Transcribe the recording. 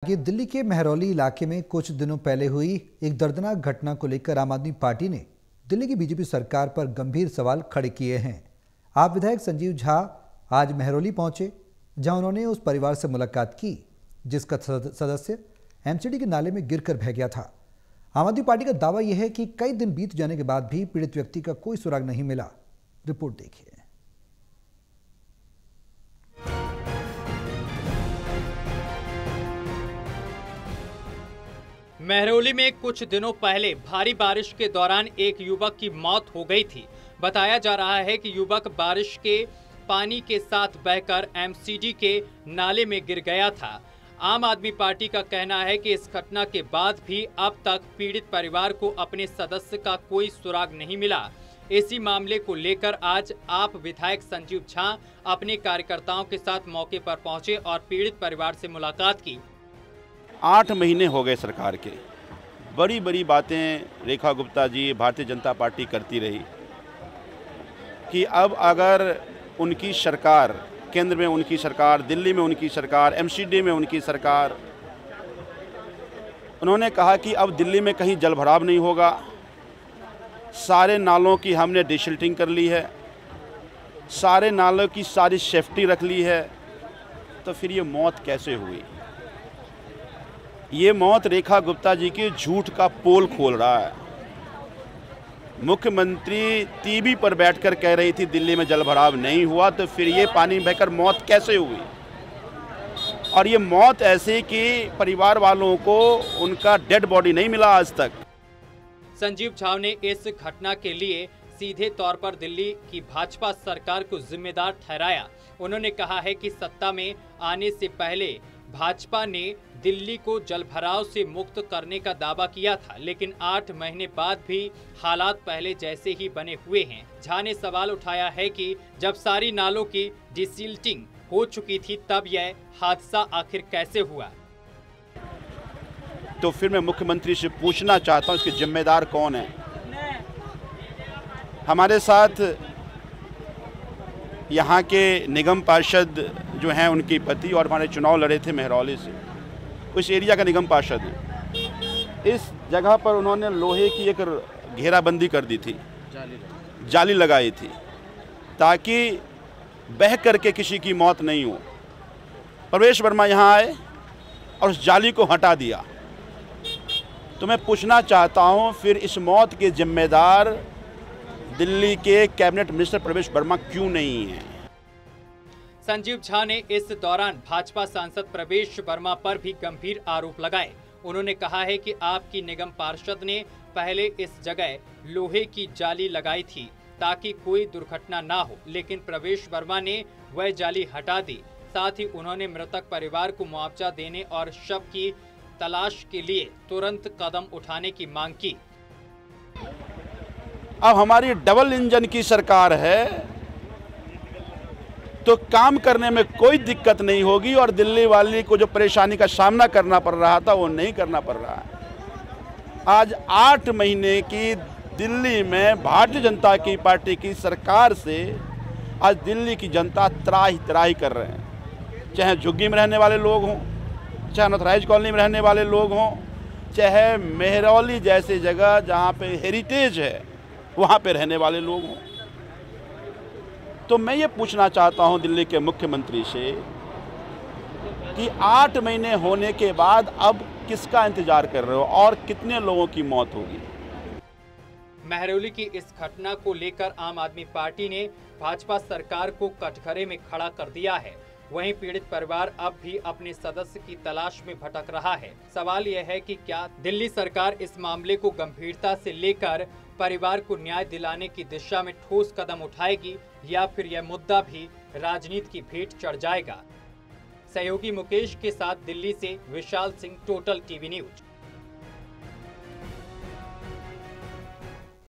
ये दिल्ली के महरौली इलाके में कुछ दिनों पहले हुई एक दर्दनाक घटना को लेकर आम आदमी पार्टी ने दिल्ली की बीजेपी सरकार पर गंभीर सवाल खड़े किए हैं। आप विधायक संजीव झा आज महरौली पहुंचे, जहां उन्होंने उस परिवार से मुलाकात की जिसका सदस्य एमसीडी के नाले में गिरकर बह गया था। आम आदमी पार्टी का दावा यह है कि कई दिन बीत जाने के बाद भी पीड़ित व्यक्ति का कोई सुराग नहीं मिला। रिपोर्ट देखिए। महरौली में कुछ दिनों पहले भारी बारिश के दौरान एक युवक की मौत हो गई थी। बताया जा रहा है कि युवक बारिश के पानी के साथ बहकर एमसीडी के नाले में गिर गया था। आम आदमी पार्टी का कहना है कि इस घटना के बाद भी अब तक पीड़ित परिवार को अपने सदस्य का कोई सुराग नहीं मिला। इसी मामले को लेकर आज आप विधायक संजीव झा अपने कार्यकर्ताओं के साथ मौके पर पहुंचे और पीड़ित परिवार से मुलाकात की। 8 महीने हो गए सरकार के, बड़ी बड़ी बातें रेखा गुप्ता जी भारतीय जनता पार्टी करती रही कि अब अगर उनकी सरकार, केंद्र में उनकी सरकार, दिल्ली में उनकी सरकार, एमसीडी में उनकी सरकार, उन्होंने कहा कि अब दिल्ली में कहीं जलभराव नहीं होगा, सारे नालों की हमने डिसिल्टिंग कर ली है, सारे नालों की सारी सेफ्टी रख ली है। तो फिर ये मौत कैसे हुई? ये मौत रेखा गुप्ता जी के झूठ का पोल खोल रहा है। मुख्यमंत्री टीवी पर बैठकर कह रही थी दिल्ली में जलभराव नहीं हुआ, तो फिर ये पानी बहकर मौत कैसे हुई? और ये मौत ऐसे कि परिवार वालों को उनका डेड बॉडी नहीं मिला आज तक। संजीव झा ने इस घटना के लिए सीधे तौर पर दिल्ली की भाजपा सरकार को जिम्मेदार ठहराया। उन्होंने कहा है कि सत्ता में आने से पहले भाजपा ने दिल्ली को जलभराव से मुक्त करने का दावा किया था, लेकिन 8 महीने बाद भी हालात पहले जैसे ही बने हुए हैं। झा ने सवाल उठाया है कि जब सारी नालों की डिसिल्टिंग हो चुकी थी तब यह हादसा आखिर कैसे हुआ? तो फिर मैं मुख्यमंत्री से पूछना चाहता हूं इसके जिम्मेदार कौन है। हमारे साथ यहाँ के निगम पार्षद जो हैं उनके पति और हमारे चुनाव लड़े थे महरौली से, उस एरिया का निगम पार्षद है। इस जगह पर उन्होंने लोहे की एक घेराबंदी कर दी थी, जाली लगाई थी ताकि बह करके किसी की मौत नहीं हो। प्रवेश वर्मा यहाँ आए और उस जाली को हटा दिया। तो मैं पूछना चाहता हूँ फिर इस मौत के जिम्मेदार दिल्ली के कैबिनेट मिनिस्टर प्रवेश वर्मा क्यों नहीं हैं? संजीव झा ने इस दौरान भाजपा सांसद प्रवेश वर्मा पर भी गंभीर आरोप लगाए। उन्होंने कहा है कि आपकी निगम पार्षद ने पहले इस जगह लोहे की जाली लगाई थी ताकि कोई दुर्घटना ना हो, लेकिन प्रवेश वर्मा ने वह जाली हटा दी। साथ ही उन्होंने मृतक परिवार को मुआवजा देने और शव की तलाश के लिए तुरंत कदम उठाने की मांग की। अब हमारी डबल इंजन की सरकार है तो काम करने में कोई दिक्कत नहीं होगी और दिल्ली वाली को जो परेशानी का सामना करना पड़ रहा था वो नहीं करना पड़ रहा है। आज 8 महीने की दिल्ली में भारतीय जनता की पार्टी की सरकार से आज दिल्ली की जनता त्राही त्राही कर रहे हैं। चाहे झुग्गी में रहने वाले लोग हों, चाहे अनऑथराइज्ड कॉलोनी में रहने वाले लोग हों, चाहे महरौली जैसी जगह जहाँ पे हेरिटेज है वहाँ पे रहने वाले लोग हों। तो मैं ये पूछना चाहता हूँ दिल्ली के मुख्यमंत्री से कि 8 महीने होने के बाद अब किसका इंतजार कर रहे हो और कितने लोगों की मौत होगी? महरौली की इस घटना को लेकर आम आदमी पार्टी ने भाजपा सरकार को कटघरे में खड़ा कर दिया है। वहीं पीड़ित परिवार अब भी अपने सदस्य की तलाश में भटक रहा है। सवाल यह है कि क्या दिल्ली सरकार इस मामले को गंभीरता से लेकर परिवार को न्याय दिलाने की दिशा में ठोस कदम उठाएगी या फिर यह मुद्दा भी राजनीति की भेंट चढ़ जाएगा? सहयोगी मुकेश के साथ दिल्ली से Vishal Singh, total TV news.